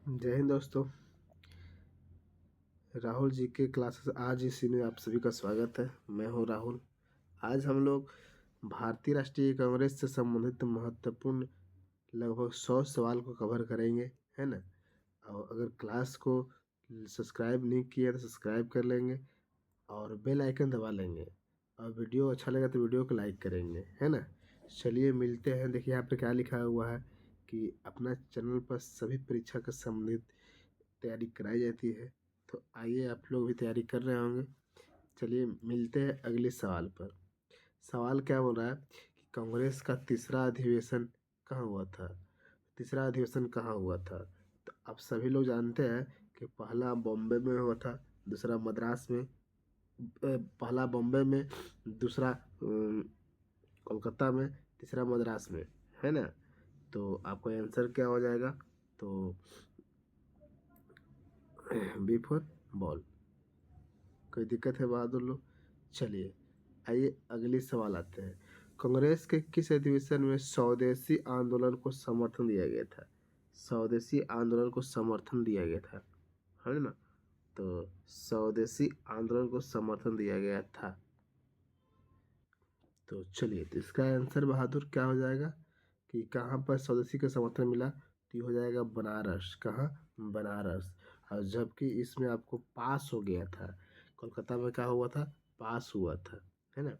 जय हिंद दोस्तों। राहुल जी के क्लासेस आज इसी में आप सभी का स्वागत है। मैं हूं राहुल। आज हम लोग भारतीय राष्ट्रीय कांग्रेस से संबंधित महत्वपूर्ण लगभग 100 सवाल को कवर करेंगे, है ना। और अगर क्लास को सब्सक्राइब नहीं किया तो सब्सक्राइब कर लेंगे और बेल आइकन दबा लेंगे, और वीडियो अच्छा लगा तो वीडियो को लाइक करेंगे, है ना। चलिए मिलते हैं। देखिए यहाँ पे क्या लिखा हुआ है कि अपना चैनल पर सभी परीक्षा के संबंधित तैयारी कराई जाती है। तो आइए आप लोग भी तैयारी कर रहे होंगे। चलिए मिलते हैं अगले सवाल पर। सवाल क्या बोल रहा है कि कांग्रेस का तीसरा अधिवेशन कहाँ हुआ था। तीसरा अधिवेशन कहाँ हुआ था, तो आप सभी लोग जानते हैं कि पहला बॉम्बे में हुआ था, दूसरा मद्रास में, पहला बॉम्बे में, दूसरा कोलकाता में, तीसरा मद्रास में, है ना। तो आपका आंसर क्या हो जाएगा, तो बी फॉर बॉल। कोई दिक्कत है बहादुर लोग। चलिए आइए अगली सवाल आते हैं। कांग्रेस के किस अधिवेशन में स्वदेशी आंदोलन को समर्थन दिया गया था। स्वदेशी आंदोलन को समर्थन दिया गया था, है ना। तो स्वदेशी आंदोलन को समर्थन दिया गया था। तो चलिए, तो इसका आंसर बहादुर क्या हो जाएगा कि कहाँ पर स्वदेशी का समर्थन मिला, तो ये हो जाएगा बनारस। कहाँ? बनारस। और जबकि इसमें आपको पास हो गया था, कोलकाता में क्या हुआ था, पास हुआ था, है ना।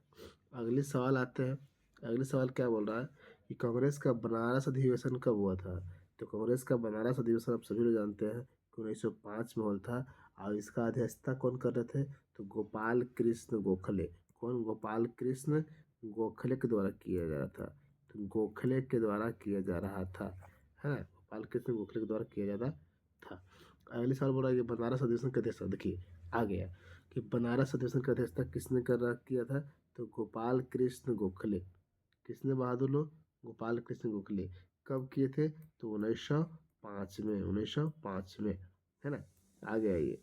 अगले सवाल आते हैं। अगले सवाल क्या बोल रहा है कि कांग्रेस का बनारस अधिवेशन कब हुआ था। तो कांग्रेस का बनारस अधिवेशन आप सभी लोग जानते हैं कि 1905 में हुआ था। और इसका अध्यक्षता कौन कर रहे थे, तो गोपाल कृष्ण गोखले। कौन? गोपाल कृष्ण गोखले के द्वारा किया जा रहा था। तो गोखले के द्वारा किया जा रहा था, है ना। गोपाल कृष्ण गोखले के द्वारा किया जा रहा था। अगले साल बोला कि बनारस अधिवेशन का अध्यक्षता, देखिए आ गया कि बनारस अधिवेशन का अध्यक्षता किसने किया था, तो गोपाल कृष्ण गोखले। किसने बहादुर लोग? गोपाल कृष्ण गोखले। कब किए थे, तो 1905 में, 1905 में, है ना। आ गया ये।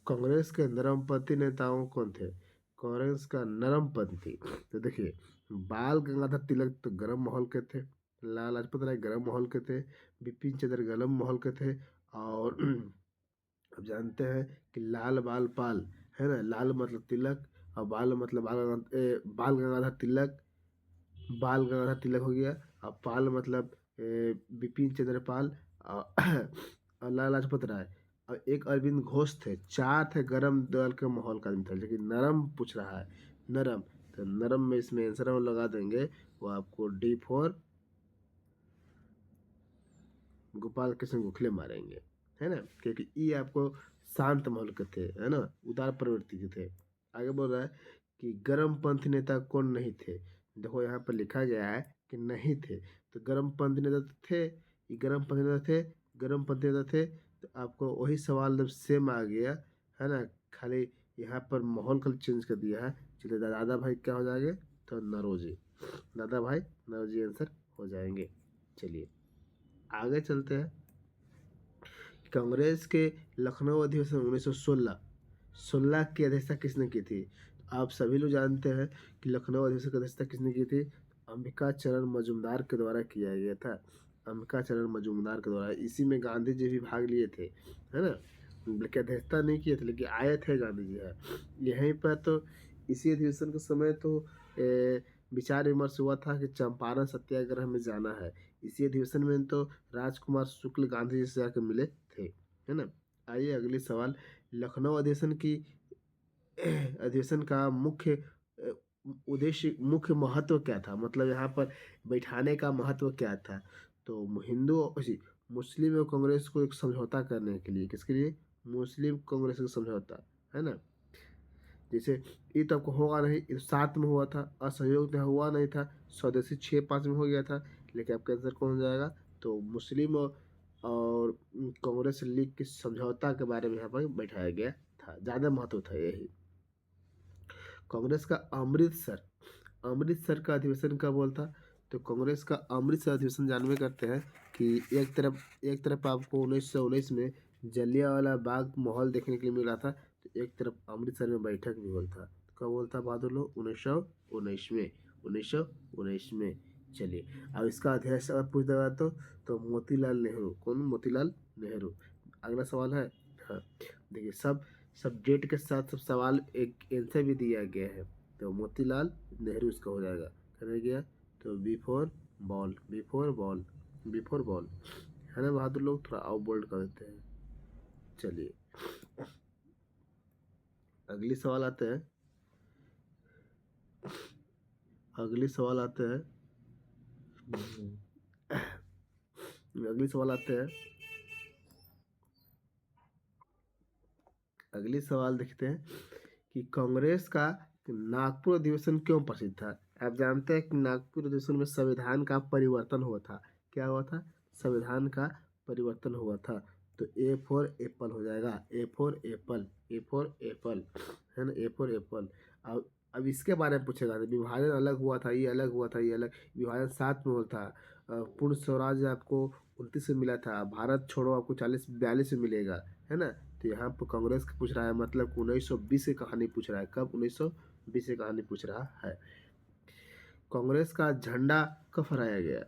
कांग्रेस के नरमपंथी नेताओं कौन थे। कांग्रेस का नरमपंथी, तो देखिए बाल गंगाधर तिलक तो गरम माहौल के थे, लाला लाजपत राय गरम माहौल के थे, बिपिन चंद्र गरम माहौल के थे, और अब जानते हैं कि लाल बाल पाल, है ना। लाल मतलब तिलक और बाल मतलब बाल गंगाधर तिलक, बाल गंगाधर तिलक हो गया। और पाल मतलब बिपिन चंद्र पाल और और लाला लाजपत राय, और एक अरविंद घोष थे। चार थे गरम दल के माहौल का आदमी था, लेकिन नरम पूछ रहा है, नरम। तो नरम में इसमें आंसर हम लगा देंगे, वो आपको डी फॉर गोपाल कृष्ण गोखले मारेंगे, है ना। क्योंकि ये आपको शांत माहौल के थे, है ना, उदार प्रवृत्ति के थे। आगे बोल रहा है कि गरम पंथी नेता कौन नहीं थे। देखो यहाँ पर लिखा गया है कि नहीं थे, तो गरम पंथी नेता तो थे, ये गरम पंथी नेता थे, गरम पंथी नेता थे। तो आपको वही सवाल जब सेम आ गया, है ना, खाली यहाँ पर माहौल कल चेंज कर दिया है। चलिए दादा भाई क्या हो जाएंगे, तो नरोजी। दादा भाई नरोजी आंसर हो जाएंगे। चलिए आगे चलते हैं। कांग्रेस के लखनऊ अधिवेशन 1916, 16 की अध्यक्षता किसने की थी। आप सभी लोग जानते हैं कि लखनऊ अधिवेशन की अध्यक्षता किसने की थी, अंबिका चरण मजूमदार के द्वारा किया गया था। अंबिका चरण मजूमदार के द्वारा। इसी में गांधी जी भी भाग लिए थे, है ना। लेकिन अध्यक्षता नहीं किए थे, लेकिन आए थे गांधी जी है यहीं पर। तो इसी अधिवेशन के समय तो विचार विमर्श हुआ था कि चंपारण सत्याग्रह में जाना है। इसी अधिवेशन में तो राजकुमार शुक्ल गांधी जी से जाकर मिले थे, है ना। आइए अगले सवाल। लखनऊ अधिवेशन का मुख्य उद्देश्य, मुख्य महत्व क्या था, मतलब यहाँ पर बैठाने का महत्व क्या था। तो मुस्लिम और कांग्रेस को एक समझौता करने के लिए, किसके लिए, मुस्लिम कांग्रेस का समझौता, है ना। जैसे ये तो आपको होगा नहीं, ये 7 में हुआ था, असहयोग तो हुआ नहीं था, स्वदेशी 6-5 में हो गया था। लेकिन आपका आंसर कौन हो जाएगा, तो मुस्लिम और कांग्रेस लीग के समझौता के बारे में यहाँ पर बैठाया गया था, ज़्यादा महत्व था यही। कांग्रेस का अमृतसर, अमृतसर का अधिवेशन कब हुआ था। तो कांग्रेस का अमृतसर अधिवेशन जानवे करते हैं कि एक तरफ आपको 1919 में जलियांवाला बाग माहौल देखने के लिए मिला था, तो एक तरफ अमृतसर में बैठक भी हुआ था। कब हुआ था बहादुर लोग, 1919 में, 1919 में। चलिए अब इसका अध्यक्ष अगर पूछ देगा तो मोतीलाल नेहरू। कौन? मोतीलाल नेहरू। अगला सवाल है। हाँ, देखिए सब डेट के साथ सब सवाल एक आंसर भी दिया गया है। तो मोतीलाल नेहरू इसका हो जाएगा। कर गया तो before ball, before ball, before ball, है ना बहादुर लोग, थोड़ा और बोल्ड कर देते हैं। चलिए अगली सवाल आते हैं, अगली सवाल आते हैं, अगली सवाल आते हैं, अगली सवाल देखते हैं कि कांग्रेस का नागपुर अधिवेशन क्यों प्रसिद्ध था। आप जानते हैं कि नागपुर अधिवेशन में संविधान का परिवर्तन हुआ था। क्या हुआ था? संविधान का परिवर्तन हुआ था। तो ए फॉर एप्पल हो जाएगा, A for Apple, A for Apple, है ना, ए फॉर एप्पल। अब इसके बारे में पूछेगा तो विभाजन अलग हुआ था, ये अलग हुआ था, ये अलग, विभाजन 7 में हुआ था। पूर्ण स्वराज आपको 29 में मिला था, भारत छोड़ो आपको 40-42 में मिलेगा, है ना। तो यहाँ पर कांग्रेस का पूछ रहा है, मतलब 1920 की कहानी पूछ रहा है। कब? 1920 की कहानी पूछ रहा है। कांग्रेस का झंडा कब फहराया गया?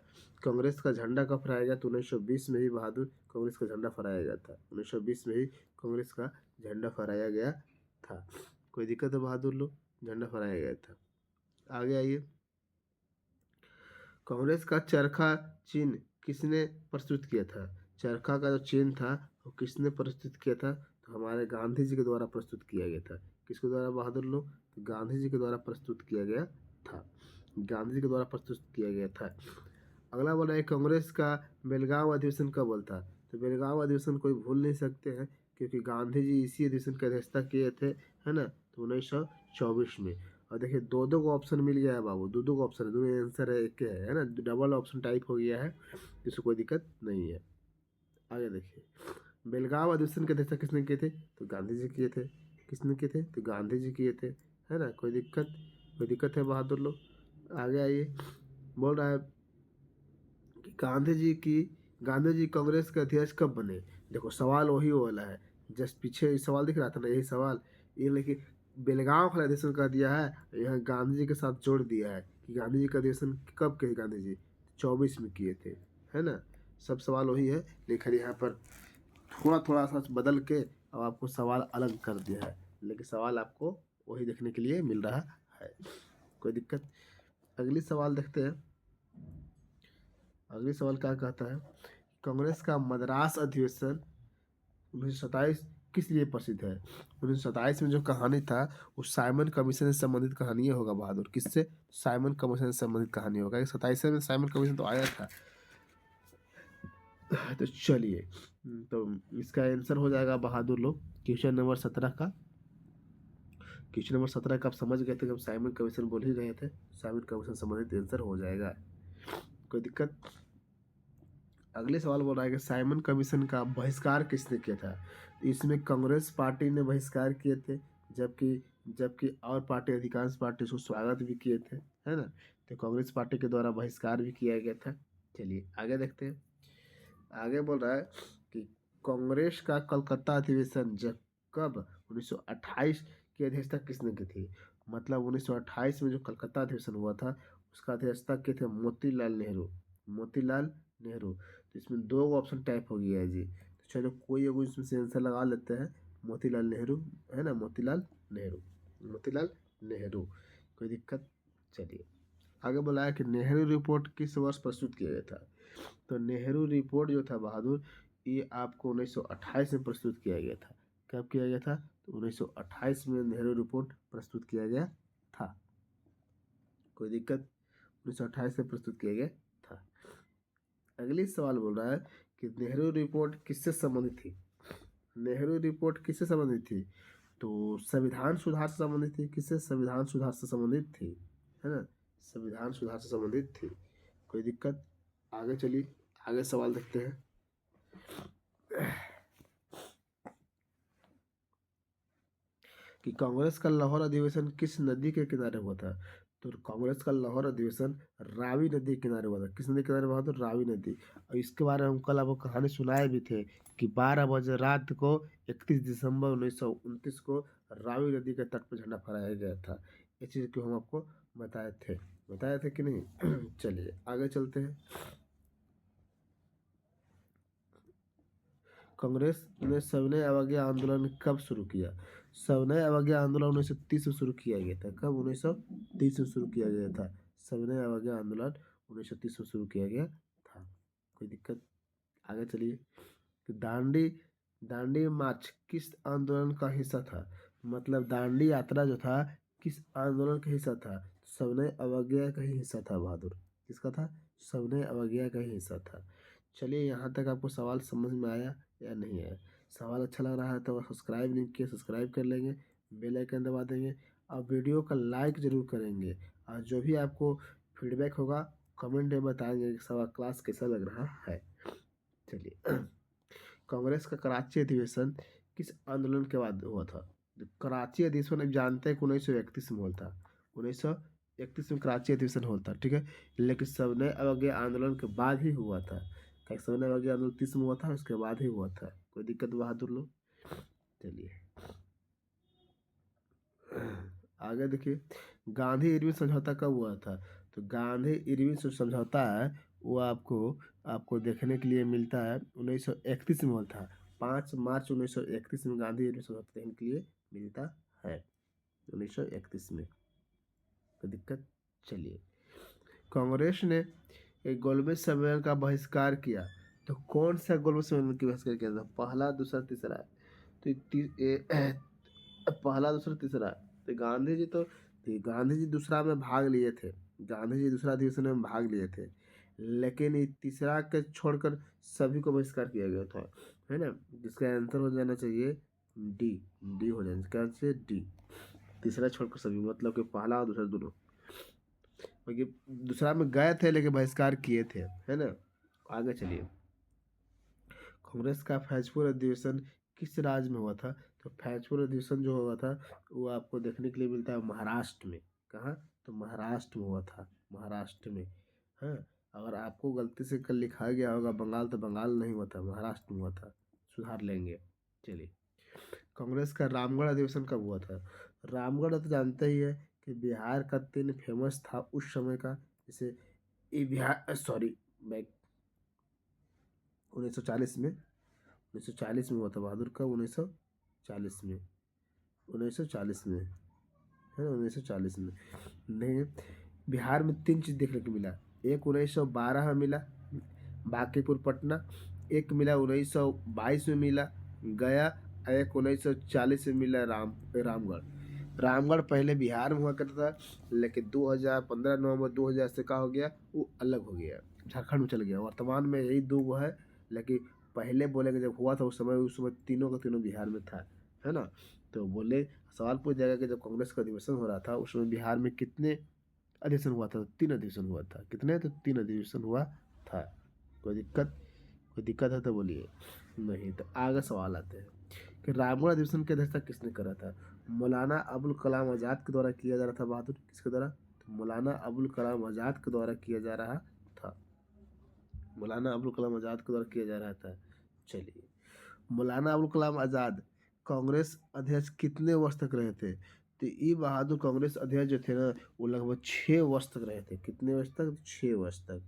कांग्रेस का झंडा कब फहराया गया? तो 1920 में ही बहादुर कांग्रेस का झंडा फहराया गया था। 1920 में ही कांग्रेस का झंडा फहराया गया था। कोई दिक्कत है बहादुर लोग? झंडा फहराया गया था। आगे आइए, कांग्रेस का चरखा चिन्ह किसने प्रस्तुत किया था? चरखा का जो चिन्ह था वो किसने प्रस्तुत किया था? तो हमारे गांधी जी के द्वारा प्रस्तुत किया गया था। किसके द्वारा बहादुर लोग? तो गांधी जी के द्वारा प्रस्तुत किया गया था। गांधी जी के द्वारा प्रस्तुत किया गया था। अगला बोला है कांग्रेस का बेलगांव अधिवेशन कब हुआ था? तो बेलगांव अधिवेशन कोई भूल नहीं सकते हैं, क्योंकि गांधी जी इसी अधिवेशन की अध्यक्षता किए थे, है ना। तो 1924 में। और देखिए दो दो को ऑप्शन मिल गया है बाबू, दो दो को ऑप्शन है, दोनों आंसर है एक है ना, डबल ऑप्शन टाइप हो गया है, इससे कोई दिक्कत नहीं है। आगे देखिए, बेलगांव अधिवेशन की अध्यक्षता किसने किए थे? तो गांधी जी किए थे। किसने किए थे? तो गांधी जी किए थे, है ना। कोई दिक्कत है बहादुर लोग? आगे आइए, बोल रहा है कि गांधी जी कांग्रेस के अध्यक्ष कब बने? देखो सवाल वही वाला है, जस्ट पीछे सवाल दिख रहा था ना, यही सवाल। ये लेकिन बेलगांव का अधिवेशन कर दिया है, यहाँ गांधी जी के साथ जोड़ दिया है कि गांधी जी का अधिवेशन कब किए गांधी जी? 24 में किए थे, है ना। सब सवाल वही है, लेकिन यहाँ पर थोड़ा थोड़ा सा बदल के अब आपको सवाल अलग कर दिया है, लेकिन सवाल आपको वही देखने के लिए मिल रहा है। कोई दिक्कत? अगली सवाल देखते हैं। अगली सवाल क्या कहता है, कांग्रेस का मद्रास अधिवेशन 1927 किस लिए प्रसिद्ध है? 1927 में जो कहानी था वो साइमन कमीशन से संबंधित कहानी होगा बहादुर। किससे? साइमन कमीशन से संबंधित कहानी होगा। 27 में साइमन कमीशन तो आया था। तो चलिए, तो इसका आंसर हो जाएगा बहादुर लोग क्वेश्चन नंबर 17 का। क्वेश्चन नंबर 17 का आप समझ गए थे, जब साइमन कमीशन बोल ही रहे थे, साइमन कमीशन संबंधित आंसर हो जाएगा। कोई दिक्कत? अगले सवाल बोल रहा है कि साइमन कमीशन का बहिष्कार किसने किया था? तो इसमें कांग्रेस पार्टी ने बहिष्कार किए थे, जबकि जबकि और पार्टी, अधिकांश पार्टी उसको स्वागत भी किए थे, है ना। तो कांग्रेस पार्टी के द्वारा बहिष्कार भी किया गया था। चलिए आगे देखते हैं। आगे बोल रहा है कि कांग्रेस का कलकत्ता अधिवेशन जब कब 1928 की अध्यक्षता किसने की थी? मतलब 1928 में जो कलकत्ता अधिवेशन हुआ था उसका अध्यक्षता किए थे मोतीलाल नेहरू। मोतीलाल नेहरू। तो इसमें दो ऑप्शन टाइप हो गया है जी, तो चलो कोई एगो इसमें से आंसर लगा लेते हैं। मोतीलाल नेहरू, है ना, मोतीलाल नेहरू, मोतीलाल नेहरू। कोई दिक्कत? चलिए आगे बोला है कि नेहरू रिपोर्ट किस वर्ष प्रस्तुत किया गया था? तो नेहरू रिपोर्ट जो था बहादुर, ये आपको 1928 में प्रस्तुत किया गया था। कब किया गया था? तो 1928 में नेहरू रिपोर्ट प्रस्तुत किया गया था। कोई दिक्कत? 1928 में प्रस्तुत किया गया था। अगली सवाल बोल रहा है कि नेहरू रिपोर्ट किससे संबंधित थी? नेहरू रिपोर्ट किससे संबंधित थी? तो संविधान सुधार से संबंधित थी। किससे? संविधान सुधार से संबंधित थी, है ना, संविधान सुधार से संबंधित थी। कोई दिक्कत? आगे चलिए, आगे सवाल देखते हैं कि कांग्रेस का लाहौर अधिवेशन किस नदी के किनारे हुआ था? तो कांग्रेस का लाहौर अधिवेशन रावी नदी के किनारे हुआ था। किस नदी के किनारे हुआ? तो रावी नदी। और इसके बारे में हम कल आपको कहानी सुनाए भी थे कि 12 बजे रात को 31 दिसंबर 1929 को रावी नदी के तट पर झंडा फहराया गया था। ये चीज़ को हम आपको बताए थे कि नहीं? चलिए आगे चलते हैं। कांग्रेस ने सविनय अवज्ञा आंदोलन कब शुरू किया? सविनय अवज्ञा आंदोलन 1930 में शुरू किया गया था। कब? 1930 में शुरू किया गया था। सविनय अवज्ञा आंदोलन 1930 में शुरू किया गया था। कोई दिक्कत? आगे चलिए। दांडी दांडी मार्च किस आंदोलन का हिस्सा था? मतलब दांडी यात्रा जो था किस आंदोलन का हिस्सा था? सविनय अवज्ञा का ही हिस्सा था बहादुर। किसका था? सविनय अवज्ञा का ही हिस्सा था। चलिए, यहाँ तक आपको सवाल समझ में आया या नहीं आया? सवाल अच्छा लग रहा है तो सब्सक्राइब नहीं किया, सब्सक्राइब कर लेंगे, बेल आइकन दबा देंगे और वीडियो का लाइक ज़रूर करेंगे। और जो भी आपको फीडबैक होगा कमेंट में बताएंगे कि सवाल क्लास कैसा लग रहा है। चलिए, कांग्रेस का कराची अधिवेशन किस आंदोलन के बाद हुआ था? कराची अधिवेशन आप जानते हैं कि 1931 में हुआ था। 1931 में कराची अधिवेशन हुआ था, ठीक है। लेकिन सविनय अवज्ञा आंदोलन के बाद ही हुआ था। क्या सविनय अवज्ञा आंदोलन 30 में हुआ था, उसके बाद ही हुआ था। कोई दिक्कत बहादुर लोग? चलिए आगे देखिए, गांधी इरविन समझौता कब हुआ था? तो गांधी इरविन जो समझौता है वो आपको देखने के लिए मिलता है 1931 में हुआ था। 5 मार्च 1931 में गांधी इरविन समझौता देखने के लिए मिलता है, 1931 में। कोई दिक्कत? चलिए, कांग्रेस ने एक गोलमेज सम्मेलन का बहिष्कार किया। तो कौन सा गोलमेज सम्मेलन का बहिष्कार किया था? पहला, दूसरा, तीसरा। पहला, दूसरा, तीसरा। गांधी जी दूसरा में भाग लिए थे। गांधी जी दूसरा अधिवेशन में भाग लिए थे, लेकिन ये तीसरा के छोड़कर सभी को बहिष्कार किया गया था, है ना। जिसका आंसर हो जाना चाहिए डी। डी हो जाना चाहिए डी। तीसरा छोड़कर सभी, मतलब कि पहला और दूसरा दोनों। क्योंकि दूसरा में गए थे लेकिन बहिष्कार किए थे, है ना। आगे चलिए, कांग्रेस का फैजपुर अधिवेशन किस राज्य में हुआ था? तो फैजपुर अधिवेशन जो हुआ था वो आपको देखने के लिए मिलता है महाराष्ट्र में। कहाँ? तो महाराष्ट्र में हुआ था, महाराष्ट्र में। हाँ, अगर आपको गलती से कल लिखा गया होगा बंगाल, तो बंगाल नहीं हुआ था, महाराष्ट्र में हुआ था। सुधार लेंगे। चलिए, कांग्रेस का रामगढ़ अधिवेशन कब हुआ था? रामगढ़ तो जानते ही है कि बिहार का 3 फेमस था उस समय का। जैसे ये बिहार, सॉरी, बैक 1940 में, 1940 में हुआ था बहादुर का, 1940 में, 1940 में, है ना, 1940 में। नहीं, बिहार में 3 चीज़ देखने को मिला। एक 1912 में मिला, बांकीपुर पटना। एक मिला 1922 में मिला, गया। और एक 1940 में मिला, रामगढ़। रामगढ़ पहले बिहार में हुआ करता था, लेकिन 2015 नवंबर 2000 से क्या हो गया, वो अलग हो गया, झारखंड में चल गया। वर्तमान में यही 2 वो है, लेकिन पहले बोलेंगे जब हुआ था उस समय तीनों का तीनों बिहार में था, है ना। तो बोले, सवाल पूछ जाएगा कि जब कांग्रेस का अधिवेशन हो रहा था उस समय बिहार में कितने अधिवेशन हुआ था? 3 अधिवेशन हुआ था। कितने? तो 3 अधिवेशन हुआ था। कोई दिक्कत? कोई दिक्कत है तो बोलिए। नहीं तो आगे सवाल आते हैं कि रामगढ़ अधिवेशन की अध्यक्षता किसने करा था? मौलाना अबुल कलाम आज़ाद के द्वारा किया जा रहा था बहादुर। किसके द्वारा? तो मौलाना अबुल कलाम आज़ाद के द्वारा किया जा रहा था। मौलाना अबुल कलाम आज़ाद के द्वारा किया जा रहा था। चलिए, मौलाना अबुल कलाम आज़ाद कांग्रेस अध्यक्ष कितने वर्ष तक रहे थे? तो ये बहादुर कांग्रेस अध्यक्ष जो थे ना, वो लगभग 6 वर्ष तक रहे थे। कितने वर्ष तक? 6 वर्ष तक।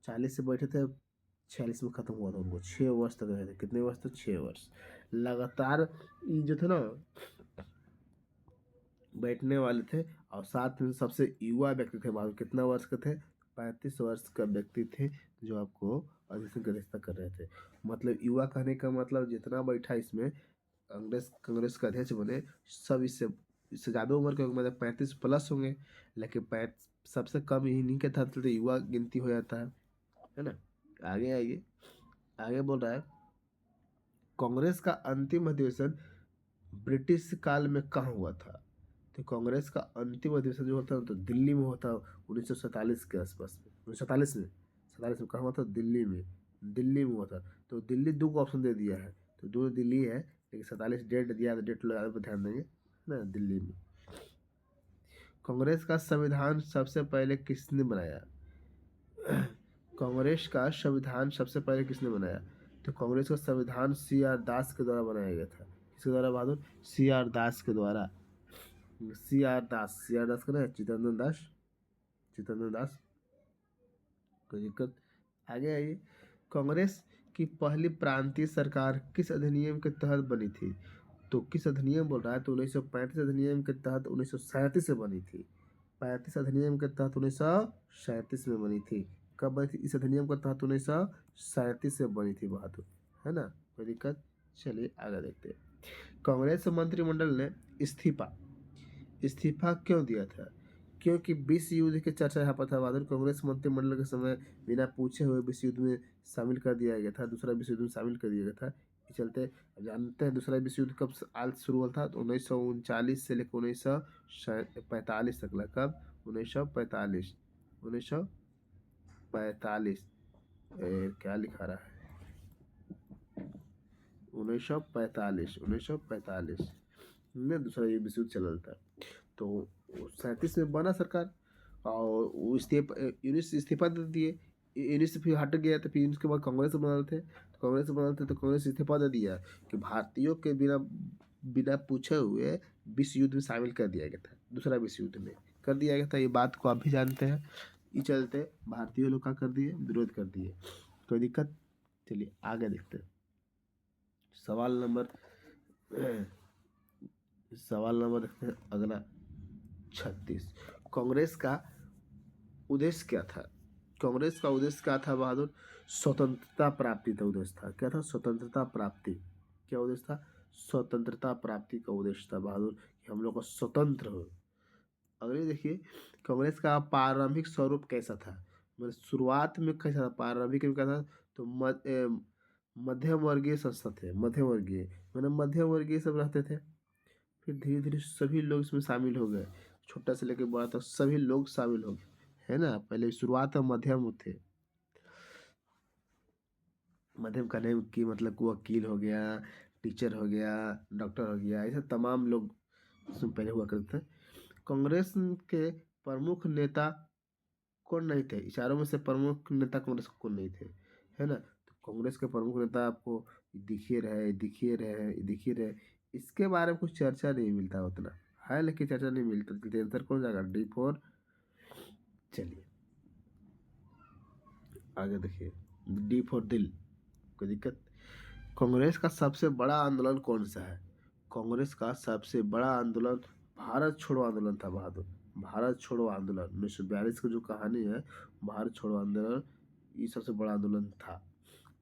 40 से बैठे थे, 46 में खत्म हुआ था उनको। 6 वर्ष तक रहे थे। कितने वर्ष तक? 6 वर्ष लगातार। ये जो थे ना, बैठने वाले थे। और साथ में सबसे युवा व्यक्ति थे बहादुर। कितना वर्ष के थे? 35 वर्ष का व्यक्ति थे जो आपको अधिवेशन की अध्यक्षता कर रहे थे। मतलब युवा कहने का मतलब जितना बैठा इसमें कांग्रेस का अध्यक्ष बने, सब इससे ज़्यादा उम्र के, मतलब 35 प्लस होंगे, लेकिन सबसे कम इन्हीं के था, तो युवा गिनती हो जाता है ना। आगे आइए, आगे बोल रहा है, कांग्रेस का अंतिम अधिवेशन ब्रिटिश काल में कहाँ हुआ था? तो कांग्रेस का अंतिम अधिवेशन जो होता है तो दिल्ली में होता है, 1947 के आसपास में। 1947 में कहाँ हुआ था? दिल्ली में। दिल्ली में हुआ था। तो दिल्ली 2 को ऑप्शन दे दिया है, तो 2 दिल्ली है, लेकिन 47 डेट दिया, तो डेट लगाने पर ध्यान देंगे ना, दिल्ली में। कांग्रेस का संविधान सबसे पहले किसने बनाया? कांग्रेस का संविधान सबसे पहले किसने बनाया? तो कांग्रेस का संविधान CR दास के द्वारा बनाया गया था। किसके द्वारा बहादुर? CR दास के द्वारा। CR दास का ना, चित्तरंजन दास। कोई दिक्कत? आगे आइए, कांग्रेस कि पहली प्रांतीय सरकार किस अधिनियम के तहत बनी थी? तो किस अधिनियम बोल रहा है, तो 1935 अधिनियम के तहत 1937 में बनी थी। 35 अधिनियम के तहत 1937 में बनी थी। कब बनी थी? इस अधिनियम के तहत 1937 में बनी थी बहादुर, है ना? कोई दिक्कत? चलिए आगे देखते हैं। कांग्रेस मंत्रिमंडल ने इस्तीफा क्यों दिया था? क्योंकि विश्व युद्ध की चर्चा यहाँ पर था बहादुर। कांग्रेस मंत्रिमंडल के समय बिना पूछे हुए विश्व युद्ध में शामिल कर दिया गया था, दूसरा विश्व युद्ध में शामिल कर दिया गया था। इस चलते अब जानते हैं दूसरा विश्व युद्ध कब आज शुरू हुआ था, तो 1939 से लेकर 1945 तक लगा। कब? 1945 1945 क्या लिखा रहा है, 1945 में दूसरा ये विश्व युद्ध चल रहा था। तो 37 में बना सरकार, और वो यूनिस इस्तीफा दे दिए। यूनिस से फिर हट गया, तो फिर उसके बाद कांग्रेस बदल थे, तो कांग्रेस इस्तीफा दे दिया कि भारतीयों के बिना बिना पूछे हुए विश्व युद्ध में शामिल कर दिया गया था, दूसरा विश्व युद्ध में कर दिया गया था। ये बात को आप भी जानते हैं। इस चलते भारतीय लोग क्या कर दिए, विरोध कर दिए। कोई दिक्कत? चलिए आगे देखते हैं। सवाल नंबर देखते हैं अगला 36। कांग्रेस का उद्देश्य क्या था? कांग्रेस का उद्देश्य क्या था बहादुर? स्वतंत्रता प्राप्ति का उद्देश्य था। क्या था? स्वतंत्रता प्राप्ति। क्या उद्देश्य था? स्वतंत्रता प्राप्ति का उद्देश्य था बहादुर, कि हम लोग को स्वतंत्र हो। अगले देखिए, कांग्रेस का प्रारंभिक स्वरूप कैसा था? मतलब शुरुआत में कैसा था, प्रारंभिक में क्या था? तो मध्यम वर्गीय संस्था थे, मध्यम वर्गीय, मतलब मध्यम वर्गीय सब रहते थे। फिर धीरे धीरे सभी लोग इसमें शामिल हो गए, छोटा से लेकर बड़ा तक सभी लोग शामिल हो गए, है ना? पहले शुरुआत में मध्यम थे। मध्यम का नेम की मतलब वकील हो गया, टीचर हो गया, डॉक्टर हो गया, ऐसे तमाम लोग इसमें पहले हुआ करते थे। कांग्रेस के प्रमुख नेता कौन नहीं थे? इशारों में से प्रमुख नेता कांग्रेस के कौन नहीं थे, है ना? तो कांग्रेस के प्रमुख नेता आपको दिखिए रहे। इसके बारे में कुछ चर्चा नहीं मिलता उतना, है, लेकिन चर्चा नहीं मिलता। तो आंसर कौन जाएगा? D4। चलिए आगे देखिए, D4 दिल। कोई दिक्कत? कांग्रेस का सबसे बड़ा आंदोलन कौन सा है? कांग्रेस का सबसे बड़ा आंदोलन भारत छोड़ो आंदोलन था बहादुर। भारत छोड़ो आंदोलन 1942 की जो कहानी है, भारत छोड़ो आंदोलन, ये सबसे बड़ा आंदोलन था।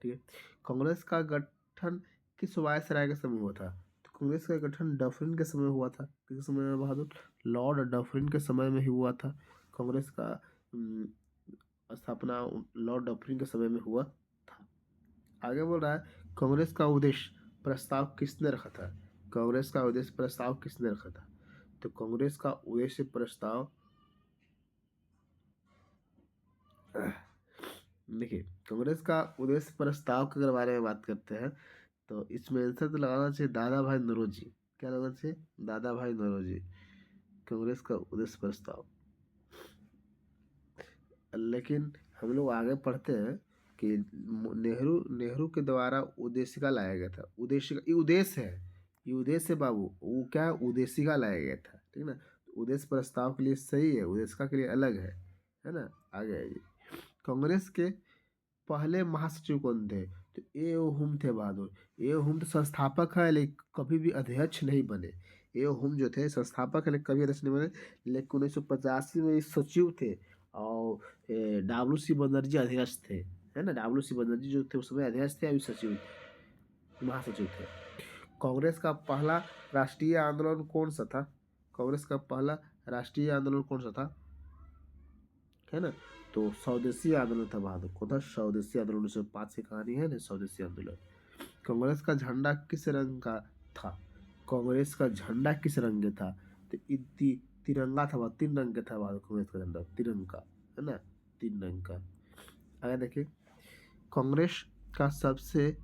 ठीक है। कांग्रेस का गठन किस वायसराय के समय हुआ था? तो कांग्रेस का गठन डफरिन के समय हुआ था। किस समय में बहादुर? लॉर्ड डफरिन के समय में ही हुआ था। कांग्रेस का स्थापना लॉर्ड डफरिन के समय में हुआ था। आगे बोल रहा है, कांग्रेस का उद्देश्य प्रस्ताव किसने रखा था? कांग्रेस का उद्देश्य प्रस्ताव किसने रखा था? तो कांग्रेस का उद्देश्य प्रस्ताव, देखिए, कांग्रेस का उद्देश्य प्रस्ताव के अगर बारे में बात करते हैं, तो इसमें आंसर तो लगाना चाहिए दादा भाई नौरोजी। क्या लगाना चाहिए? दादा भाई नौरोजी। कांग्रेस का उद्देश्य प्रस्ताव। लेकिन हम लोग आगे पढ़ते हैं कि नेहरू के द्वारा उद्देशिका लाया गया था। उद्देशिका, ये उद्देश्य है, ये उद्देश्य है बाबू, वो क्या है? उद्देशिका लाया गया था, ठीक ना? तो उद्देश्य प्रस्ताव के लिए सही है, उद्देशिका के लिए अलग है ना? आगे आइए। कांग्रेस के पहले महासचिव कौन थे? तो ए ओ हुम थे बहादुर। ए ओ हुम तो संस्थापक है, लेकिन कभी भी अध्यक्ष नहीं बने। ए ओ हुम जो थे संस्थापक है, लेकिन कभी अध्यक्ष नहीं बने। लेकिन 1985 में ये सचिव थे, और डब्ल्यू सी बनर्जी अध्यक्ष थे, है ना? डब्ल्यू सी बनर्जी जो थे उस समय अध्यक्ष थे, अभी सचिव महासचिव थे। कांग्रेस का पहला राष्ट्रीय आंदोलन कौन सा था? कांग्रेस का पहला राष्ट्रीय आंदोलन कौन सा था, है ना? तो स्वदेशी आंदोलन था बहादुर। कौन था? स्वदेशी आंदोलन। 1905 की कहानी है ना, स्वदेशी आंदोलन। कांग्रेस का झंडा किस रंग का था? कांग्रेस का झंडा किस रंग का था? तो तिरंगा था, 3 रंग का था बहादुर कांग्रेस का झंडा, तिरंगा, है ना? 3 रंग का। आगे देखिए, कांग्रेस का सबसे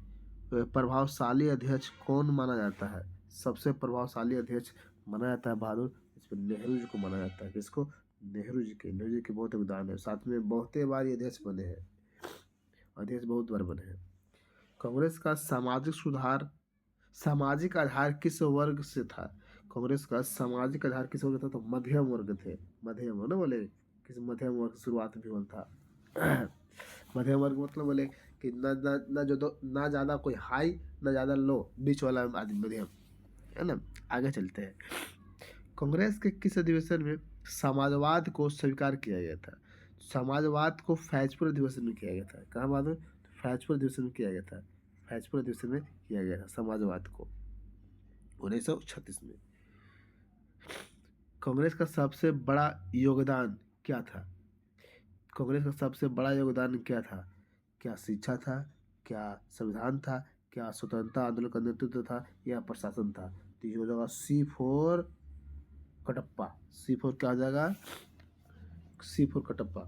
प्रभावशाली अध्यक्ष कौन माना जाता है? सबसे प्रभावशाली अध्यक्ष माना जाता है बहादुर, इसमें नेहरू जी को माना जाता है। किसको? नेहरू जी के बहुत योगदान है, साथ में बहुत बार ये अध्यक्ष बने हैं, अध्यक्ष बहुत बार बने हैं। कांग्रेस का सामाजिक आधार किस वर्ग से था? कांग्रेस का सामाजिक आधार किस वर्ग था? तो मध्यम वर्ग थे। मध्यम ना बोले, किस मध्यम वर्ग शुरुआत भी हुआ था। मध्यम वर्ग मतलब बोले कि ना ज़्यादा कोई हाई ना ज़्यादा लो, बीच वाला आदमी मध्यम, है ना। आगे चलते हैं। कांग्रेस के किस अधिवेशन में समाजवाद को स्वीकार किया गया था? समाजवाद को फैजपुर अधिवेशन में किया गया था। कहाँ बात है? फैजपुर अधिवेशन में किया गया था। फैजपुर अधिवेशन में किया गया था समाजवाद को 1936 में। कांग्रेस का सबसे बड़ा योगदान क्या था? कांग्रेस का सबसे बड़ा योगदान क्या था? क्या शिक्षा था, क्या संविधान था, क्या स्वतंत्रता आंदोलन का नेतृत्व था, या प्रशासन था? तो ये हो जाएगा C4 कटप्पा। C4 क्या हो जाएगा? C4 कटप्पा।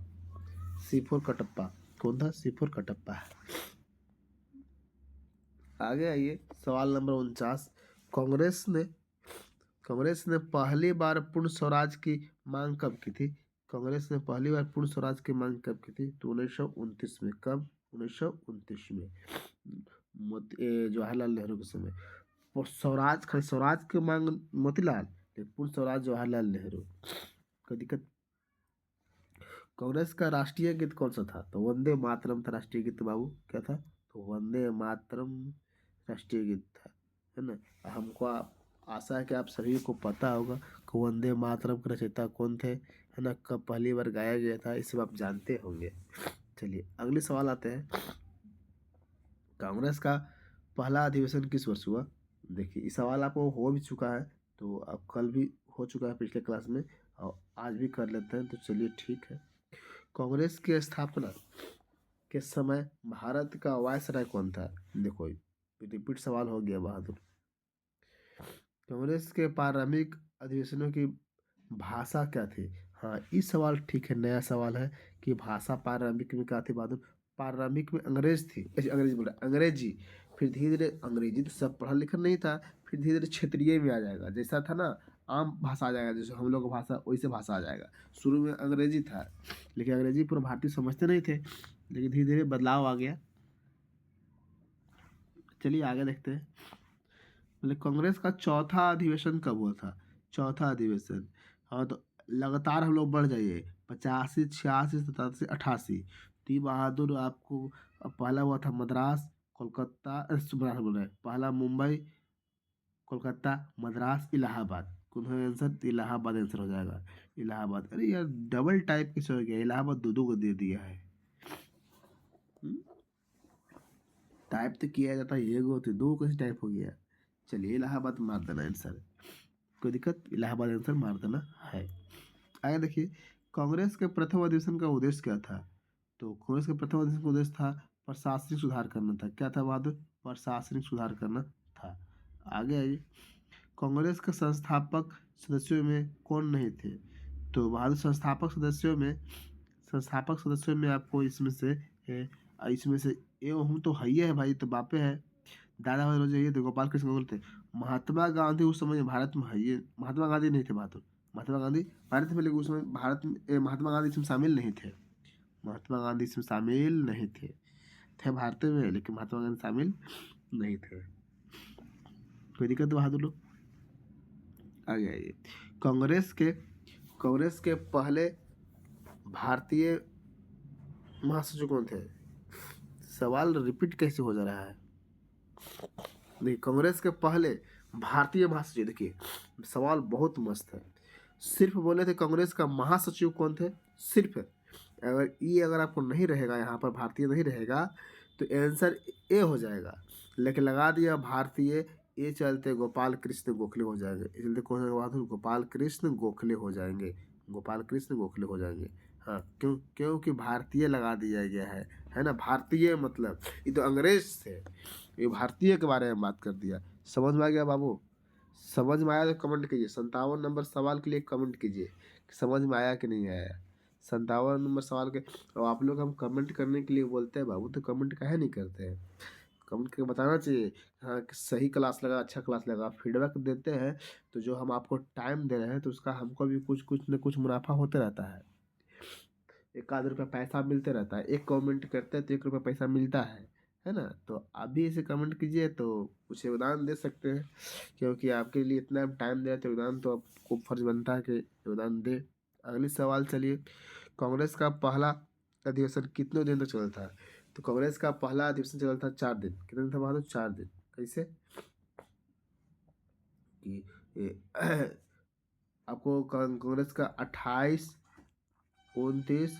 C4 कटप्पा कौन था? C4 कटप्पा। आगे आइए, सवाल नंबर 49। कांग्रेस ने पहली बार पूर्ण स्वराज की मांग कब की थी? कांग्रेस ने पहली बार पूर्ण स्वराज की मांग कब की थी? तो 1929 में। कब? 1929 में, जवाहरलाल नेहरू के समय। और स्वराज, खाली स्वराज की मांग मोतीलाल, लेकिन पूर्ण स्वराज जवाहरलाल नेहरू। कोई दिक्कत? कांग्रेस का राष्ट्रीय गीत कौन सा था? तो वंदे मातरम था राष्ट्रीय गीत बाबू। क्या था? तो वंदे मातरम राष्ट्रीय गीत था, है ना। हमको आशा है कि आप सभी को पता होगा कि वंदे मातरम के रचयिता कौन थे, है ना, कब पहली बार गाया गया था, इसे आप जानते होंगे। चलिए अगले सवाल आते हैं। कांग्रेस का पहला अधिवेशन किस वर्ष हुआ? देखिए इस सवाल आपको हो भी चुका है, तो अब कल भी हो चुका है पिछले क्लास में, और आज भी कर लेते हैं, तो चलिए ठीक है। कांग्रेस की स्थापना के समय भारत का वायसराय कौन था? देखो रिपीट सवाल हो गया बहादुर। कांग्रेस के प्रारंभिक अधिवेशनों की भाषा क्या थी? हाँ इस सवाल ठीक है, नया सवाल है कि भाषा प्रारंभिक में क्या थी बहादुर? प्रारंभिक में अंग्रेज थी, अंग्रेजी बोला, अंग्रेजी। फिर धीरे धीरे, अंग्रेजी तो सब पढ़ा लिखा नहीं था, फिर धीरे धीरे क्षेत्रीय में आ जाएगा, जैसा था ना आम भाषा आ जाएगा, जैसे हम लोग का भाषा वैसे भाषा आ जाएगा। शुरू में अंग्रेजी था, लेकिन अंग्रेजी पूरा भारतीय समझते नहीं थे, लेकिन धीरे धीरे बदलाव आ गया। चलिए आगे देखते हैं। मतलब कांग्रेस का चौथा अधिवेशन कब हुआ था? चौथा अधिवेशन, हाँ तो लगातार हम लोग बढ़ जाइए, 85, 86, 87, 88। ती बहादुर आपको पहला हुआ था मद्रास, कोलकाता, मद्रास बोल रहे हैं, पहला मुंबई, कोलकाता, मद्रास, इलाहाबाद। कौन सा आंसर? इलाहाबाद आंसर हो जाएगा। इलाहाबाद। अरे यार डबल टाइप कैसे हो गया? इलाहाबाद दो दो को दे दिया है। टाइप तो किया जाता है, ये गो तो दो कैसे टाइप हो गया? चलिए इलाहाबाद मार देना आंसर, कोई दिक्कत? इलाहाबाद आंसर मार देना है। आगे देखिए, कांग्रेस के प्रथम अधिवेशन का उद्देश्य क्या था? तो कांग्रेस के प्रथम अधिवेशन का उद्देश्य था प्रशासनिक सुधार करना था। क्या था बहादुर? प्रशासनिक सुधार करना था। आगे आइए, कांग्रेस के संस्थापक सदस्यों में कौन नहीं थे? तो बहादुर संस्थापक सदस्यों में आपको इसमें से ये हम तो है ही है भाई, तो बापे है। दादा भाई रोज ये थे, गोपाल कृष्ण गोखले थे। महात्मा गांधी उस समय भारत में है, ये महात्मा गांधी नहीं थे बहादुर। महात्मा गांधी भारत में, लेकिन उस समय भारत में महात्मा गांधी इसमें शामिल नहीं थे। महात्मा गांधी इसमें शामिल नहीं थे भारत में, लेकिन महात्मा गांधी शामिल नहीं थे। कोई दिक्कत बहादुर लोग? आगे आइए, कांग्रेस के पहले भारतीय महासचिव कौन थे? सवाल रिपीट कैसे हो जा रहा है? देखिए कांग्रेस के पहले भारतीय महासचिव, देखिए सवाल बहुत मस्त है। सिर्फ बोले थे कांग्रेस का महासचिव कौन थे, सिर्फ। अगर आपको नहीं रहेगा, यहाँ पर भारतीय नहीं रहेगा, तो आंसर ए हो जाएगा, लेकिन लगा दिया भारतीय, ये चलते गोपाल कृष्ण गोखले हो जाएंगे। इस चलते कौन सा बहादुर? गोपाल कृष्ण गोखले हो जाएंगे। गोपाल कृष्ण गोखले हो जाएंगे। हाँ क्योंकि भारतीय लगा दिया गया है ना। भारतीय मतलब ये तो अंग्रेज थे, ये भारतीय के बारे में बात कर दिया। समझ में आ गया बाबू? समझ में आया तो कमेंट कीजिए। 57 नंबर सवाल के लिए कमेंट कीजिए कि समझ में आया कि नहीं आया। 57 नंबर सवाल के, और आप लोग हम कमेंट करने के लिए बोलते हैं बाबू, तो कमेंट काहे नहीं करते हैं? कमेंट करके बताना चाहिए हाँ कि सही क्लास लगा, अच्छा क्लास लगा। फीडबैक देते हैं तो जो हम आपको टाइम दे रहे हैं, तो उसका हमको भी कुछ कुछ न कुछ मुनाफा होते रहता है। 1 आध रुपया पैसा मिलते रहता है। एक कमेंट करते हैं तो 1 रुपया पैसा मिलता है ना। तो आप भी ऐसे कमेंट कीजिए तो कुछ योगदान दे सकते हैं, क्योंकि आपके लिए इतना टाइम दे रहे तो योगदान तो आपको फर्ज बनता है कि योगदान दे। अगली सवाल चलिए, कांग्रेस का पहला अधिवेशन कितने दिन तक चला था? तो कांग्रेस का पहला अधिवेशन चला था 4 दिन। कितने दिन था बहादुर? 4 दिन। कैसे कि आपको कांग्रेस का 28, 29,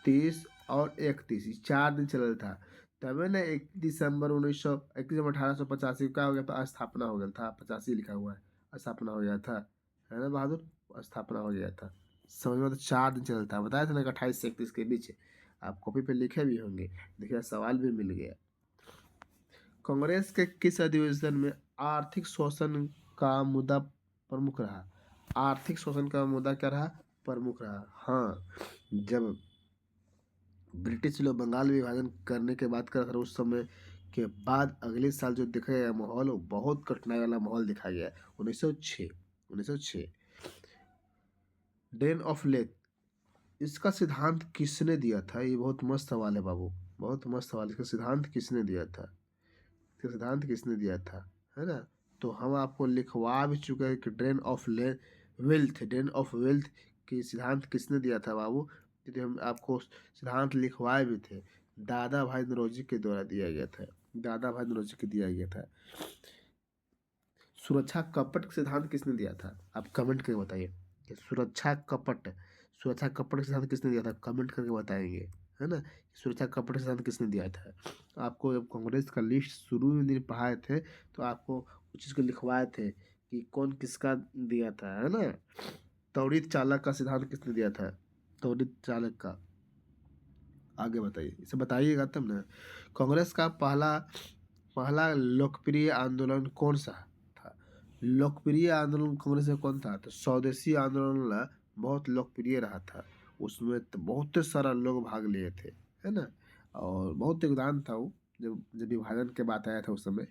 30 और 31 ये 4 दिन चल था। तब ना 1 दिसंबर 1885 क्या हो गया था? स्थापना हो गया था। 85 लिखा हुआ है, स्थापना हो गया था, है ना बहादुर? स्थापना हो गया था। समझ में? तो 4 दिन चलता है, बताया था ना कि 28 से 31 के बीच। आप कॉपी पे लिखे भी होंगे, देखिए सवाल भी मिल गया। कांग्रेस के किस अधिवेशन में आर्थिक शोषण का मुद्दा प्रमुख रहा? आर्थिक शोषण का मुद्दा क्या रहा? प्रमुख रहा। हाँ, जब ब्रिटिश लोग बंगाल विभाजन करने के बाद कर उस समय के बाद अगले साल जो दिखाया गया माहौल, वो बहुत कठिनाई वाला माहौल दिखाया गया। 1906 डेन ऑफ लेथ, इसका सिद्धांत किसने दिया था? ये बहुत मस्त सवाल है बाबू, बहुत मस्त सवाल। इसका सिद्धांत किसने दिया था? इसका सिद्धांत किसने दिया था, है ना? तो हम आपको लिखवा भी चुके हैं कि ड्रेन ऑफ वेल्थ की सिद्धांत किसने दिया था बाबू? यदि हम आपको सिद्धांत लिखवाए भी थे, दादा भाई नौरोजी के द्वारा दिया गया था। दादा भाई नौरोजी के दिया गया था। सुरक्षा कपट का सिद्धांत किसने दिया था? आप कमेंट करके बताइए कि सुरक्षा कपट का सिद्धांत किसने दिया था? कमेंट करके बताएंगे, है ना? सुरक्षा कपट का सिद्धांत किसने दिया था? आपको जब कांग्रेस का लिस्ट शुरू में दिन पढ़ाए थे तो आपको उस चीज़ को लिखवाए थे कि कौन किसका दिया था, है ना? त्वरित चालक का सिद्धांत किसने दिया था? त्वरित चालक का, आगे बताइए, इसे बताइएगा तब ना। कांग्रेस का पहला पहला लोकप्रिय आंदोलन कौन सा था? लोकप्रिय आंदोलन कांग्रेस में कौन था? तो स्वदेशी आंदोलन बहुत लोकप्रिय रहा था। उसमें तो बहुत सारा लोग भाग लिए थे, है ना? और बहुत योगदान था वो, जब जब विभाजन के बात आया था उस समय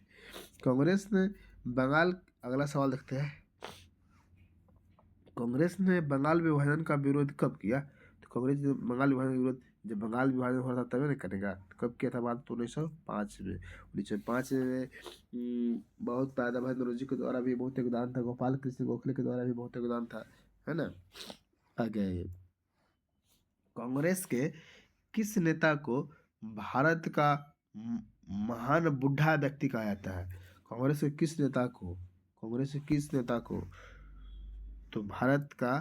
कांग्रेस ने बंगाल। अगला सवाल देखते हैं, कांग्रेस ने बंगाल विभाजन का विरोध कब किया? तो कांग्रेस ने बंगाल विभाजन का विरोध जब बंगाल विभाजन हो रहा था तभी नहीं करेगा। तो कब किया था बात? तो 1905 में। 1905 में बहुत दादा भाई नौरोजी के द्वारा भी बहुत योगदान था, गोपाल कृष्ण गोखले के द्वारा भी बहुत योगदान था, है ना? आगे कांग्रेस के किस नेता को भारत का महान बुढ़ा व्यक्ति कहा जाता है? कांग्रेस के किस नेता को तो भारत का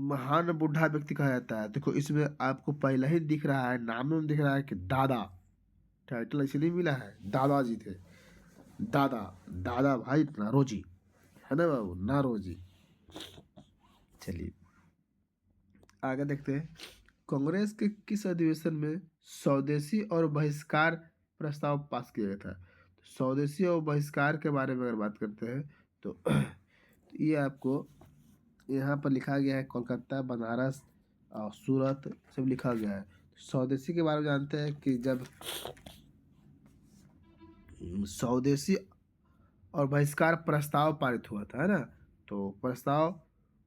महान बुढ़ा व्यक्ति कहा जाता है? देखो इसमें आपको पहले ही दिख रहा है, नाम में दिख रहा है कि दादा, टाइटल इसलिए मिला है, दादाजी थे। दादा दादा भाई नारोजी, है ना बाबू? नारोजी। चलिए आगे देखते हैं, कांग्रेस के किस अधिवेशन में स्वदेशी और बहिष्कार प्रस्ताव पास किया गया था? स्वदेशी और बहिष्कार के बारे में अगर बात करते हैं तो ये आपको यहाँ पर लिखा गया है, कोलकाता, बनारस और सूरत सब लिखा गया है। स्वदेशी के बारे में जानते हैं कि जब स्वदेशी और बहिष्कार प्रस्ताव पारित हुआ था, है ना? तो प्रस्ताव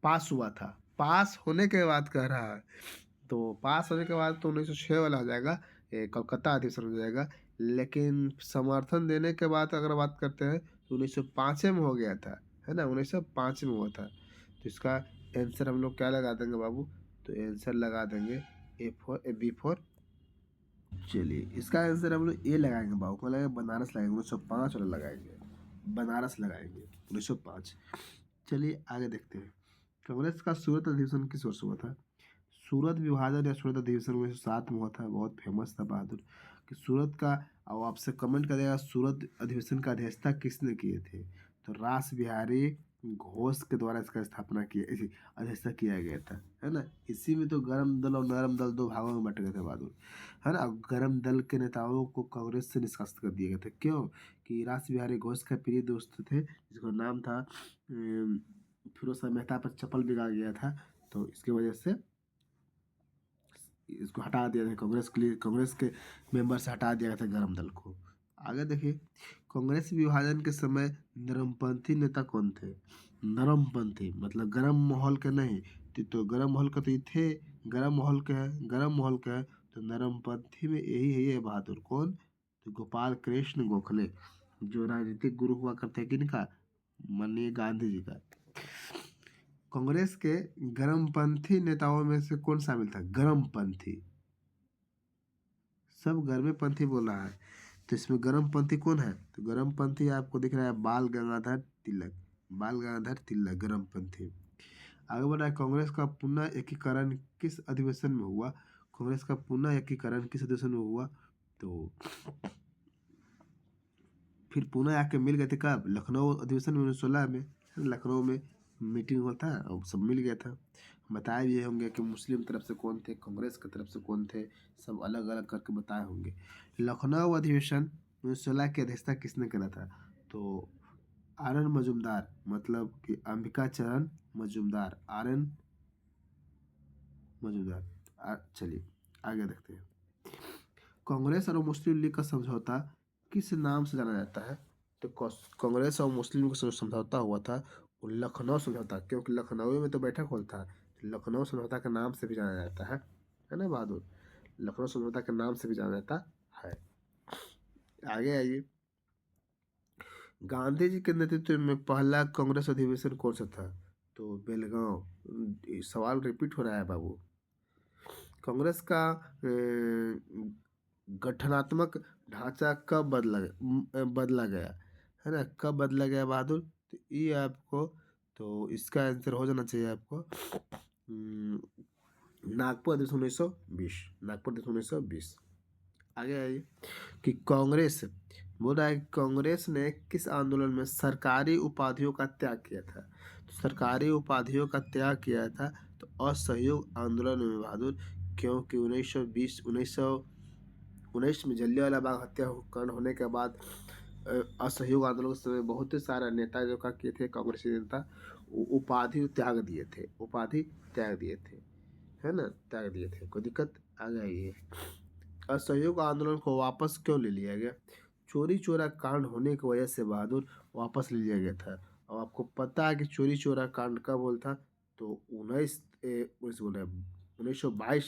पास हुआ था, पास होने के बाद कह रहा है, तो पास होने के बाद तो 1906 वाला हो जाएगा, ये कोलकाता अधिवेशन हो जाएगा। लेकिन समर्थन देने के बाद अगर बात करते हैं तो 1905 में हो गया था, है ना? 1905 में हुआ था। तो इसका आंसर हम लोग क्या लगा देंगे बाबू? तो आंसर लगा देंगे बी फॉर। चलिए इसका आंसर हम लोग ए लगाएंगे बाबू, को लगाएंगे बनारस, लगाएंगे 1905 वाला लगाएंगे, बनारस लगाएंगे 1905। चलिए आगे देखते हैं, कांग्रेस का सूरत अधिवेशन किस वर्ष हुआ था? सूरत विभाजन या सूरत अधिवेशन 1907 में हुआ था, बहुत फेमस था बहादुर कि सूरत का। और आपसे कमेंट करेगा सूरत अधिवेशन का अध्यक्षता किसने किए थे? तो रास बिहारी घोष के द्वारा इसका स्थापना किया, इसी अध्यक्षता किया गया था, है ना? इसी में तो गरम दल और नरम दल दो भागों में बट गए थे बहादुर, है ना? गरम दल के नेताओं को कांग्रेस से निष्कासित कर दिया गया था। क्यों? कि रास बिहारी घोष का प्रिय दोस्त थे जिसका नाम था फिरोज शाह मेहता पर चप्पल बिगा गया था, तो इसकी वजह से इसको हटा दिया था। कांग्रेस के लिए, कांग्रेस के मेंबर से हटा दिया गया था गरम दल को। आगे देखिए, कांग्रेस विभाजन के समय नरमपंथी नेता कौन थे? नरमपंथी मतलब गरम माहौल के नहीं, तो गरम माहौल का तो ये थे, गरम माहौल के हैं, तो नरमपंथी में यही है ये बहादुर। कौन? तो गोपाल कृष्ण गोखले, जो राजनीतिक गुरु हुआ करते हैं किनका? माननीय गांधी जी का। कांग्रेस के गरमपंथी नेताओं में से कौन शामिल था? गरमपंथी, सब गर्मपंथी बोल रहा है। तो इसमें गर्मपंथी कौन है? तो गर्मपंथी आपको दिख रहा है बाल गंगाधर तिलक। बाल गंगाधर तिलक गर्मपंथी। आगे बढ़ रहा है, कांग्रेस का पुनः एकीकरण किस अधिवेशन में हुआ? कांग्रेस का पुनः एकीकरण किस अधिवेशन में हुआ? तो फिर पुनः आके मिल गए थे कब? लखनऊ अधिवेशन में 1916 में। लखनऊ में मीटिंग हुआ था और सब मिल गया था। बताए भी होंगे कि मुस्लिम तरफ से कौन थे, कांग्रेस की तरफ से कौन थे, सब अलग अलग करके बताए होंगे। लखनऊ अधिवेशन 1916 की अध्यक्षता किसने करा था? तो आर एन मजूमदार, मतलब कि अंबिका चरण मजूमदार, आर एन मजूमदार। चलिए आगे देखते हैं। कांग्रेस और मुस्लिम लीग का समझौता किस नाम से जाना जाता है? तो कांग्रेस और मुस्लिम लीग का समझौता हुआ था वो लखनऊ समझौता, क्योंकि लखनऊ में तो बैठक होता था। लखनऊ समझौता के नाम से भी जाना जाता है ना बहादुर? लखनऊ समझौता के नाम से भी जाना जाता है। आगे आइए, गांधी जी के नेतृत्व में पहला कांग्रेस अधिवेशन कौन सा था? तो बेलगांव। सवाल रिपीट हो रहा है बाबू। कांग्रेस का गठनात्मक ढांचा कब बदला गया, है ना? कब बदला गया बहादुर? तो ये आपको, तो इसका आंसर हो जाना चाहिए आपको नागपुर अधिवेशन 1920। नागपुर अधिवेशन 1920। आगे आइए कि कांग्रेस बोल रहा है कि कांग्रेस ने किस आंदोलन में सरकारी उपाधियों का त्याग किया था? तो सरकारी उपाधियों का त्याग किया था तो असहयोग आंदोलन में बहादुर, क्योंकि 1919 में जलियांवाला बाग हत्याकांड होने के बाद असहयोग आंदोलन के समय बहुत ही सारे नेता जो क्या किए थे, कांग्रेसी नेता, उपाधि त्याग दिए थे। उपाधि त्याग दिए थे, है ना? त्याग दिए थे। कोई दिक्कत आ गई है? असहयोग आंदोलन को वापस क्यों ले लिया गया? चोरी चोरा कांड होने की वजह से बहादुर वापस ले लिया गया था। और आपको पता है कि चोरी चोरा कांड कब हुआ था? तो 1922 में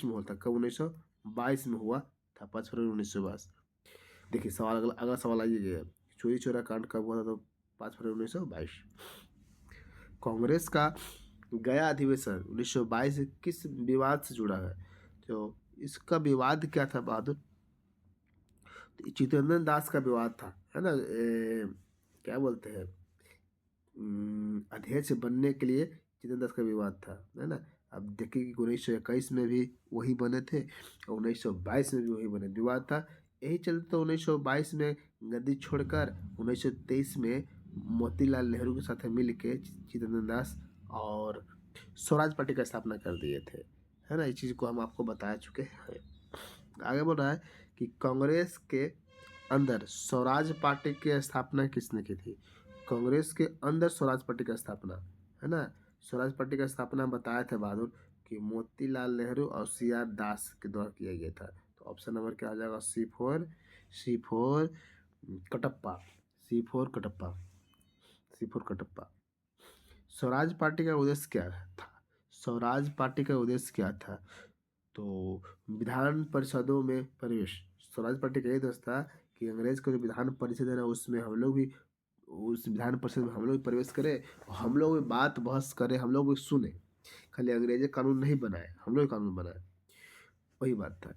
हुआ था। कब? 1922 में हुआ था, 5 फरवरी 1922। देखिए सवाल, अगला अगला सवाल आइए गया, चोरी चोरा कांड कब हुआ था? तो 5 फरवरी 1922। कांग्रेस का गया अधिवेशन 1922 किस विवाद से जुड़ा है? तो इसका विवाद क्या था बहादुर? तो चित्तरंजन दास का विवाद था, है ना? क्या बोलते हैं, अध्यक्ष बनने के लिए चित्तरंजन दास का विवाद था, है ना? अब देखिए कि 1921 में भी वही बने थे और 1922 में भी वही बने, विवाद था। यही चलते तो 1922 में गद्दी छोड़कर 1923 में मोतीलाल नेहरू के साथ मिल के चित्तरंजन दास और स्वराज पार्टी का स्थापना कर दिए थे, है ना? इस चीज़ को हम आपको बता चुके हैं। आगे बोल रहा है कि कांग्रेस के अंदर स्वराज पार्टी की स्थापना किसने की थी? कांग्रेस के अंदर स्वराज पार्टी का स्थापना, है ना? स्वराज पार्टी का स्थापना बताया था बहादुर कि मोतीलाल नेहरू और सी आर दास के द्वारा किया गया था। तो ऑप्शन नंबर क्या आ जाएगा? सी फोर कटप्पा। सी फोर कटप्पा। स्वराज पार्टी का उद्देश्य क्या था? स्वराज पार्टी का उद्देश्य क्या था? तो विधान परिषदों में प्रवेश। स्वराज पार्टी का यही दोस्त था कि अंग्रेज का जो विधान परिषद है ना, उसमें हम लोग भी, उस विधान परिषद में हम लोग भी प्रवेश करें, हम लोग भी बात बहस करें, हम लोग भी सुने। खाली अंग्रेजी कानून नहीं बनाए, हम लोग कानून बनाए, वही बात था।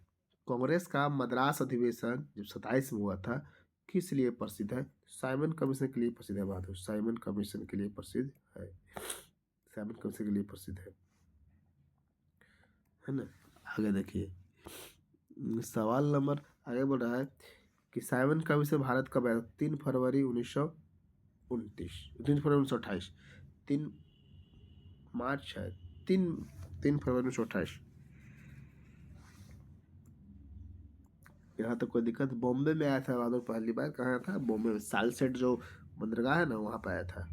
कांग्रेस का मद्रास अधिवेशन जब 27 में हुआ था, किस लिए प्रसिद्ध है? साइमन कमीशन के लिए प्रसिद्ध है बहादुर। साइमन कमीशन के लिए प्रसिद्ध है। साइमन कमीशन के लिए प्रसिद्ध है ना? आगे देखिए, सवाल नंबर आगे बढ़ रहा है कि साइमन कमीशन भारत कब आया? 3 फरवरी 1928। 3 मार्च है, 3 फरवरी 1928। यहाँ तो कोई दिक्कत, बॉम्बे में आया था बहादुर पहली बार। कहाँ था? बॉम्बे में, सालसेट जो बंदरगाह है ना, वहाँ पे आया था,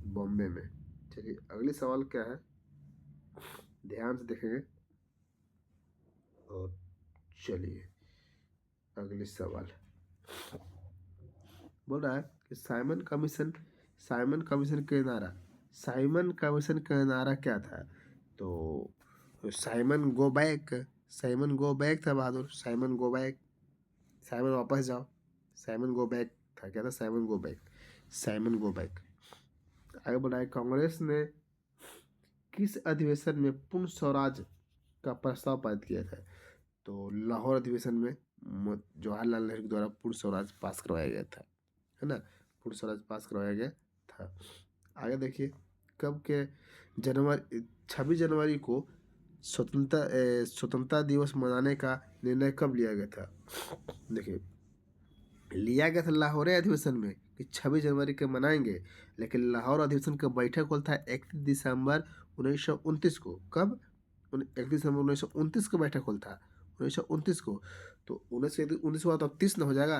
बॉम्बे में। चलिए अगली सवाल क्या है, ध्यान से देखेंगे। और चलिए अगली सवाल बोल रहा है कि साइमन कमीशन का नारा क्या था? तो साइमन गो बैक था बहादुर। साइमन गो बैक, साइमन वापस जाओ। साइमन गो बैक था। क्या था? Simon go back. Simon go back. आगे बढ़ाए, कांग्रेस ने किस अधिवेशन में पूर्ण स्वराज का प्रस्ताव पारित किया था? तो लाहौर अधिवेशन में जवाहरलाल नेहरू के द्वारा पूर्ण स्वराज पास करवाया गया था, है ना, पूर्ण स्वराज पास करवाया गया था। आगे देखिए, कब के 26 जनवरी को स्वतंत्रता दिवस मनाने का निर्णय कब लिया गया था? देखिए, लिया गया था लाहौर अधिवेशन में कि 26 जनवरी के मनाएंगे, लेकिन लाहौर अधिवेशन का बैठक हुआ था 31 दिसंबर 1929 को। कब? 31 दिसंबर 1929 को बैठक हुआ था, 1929 को। तो 19 हुआ तो अब 30 न हो जाएगा,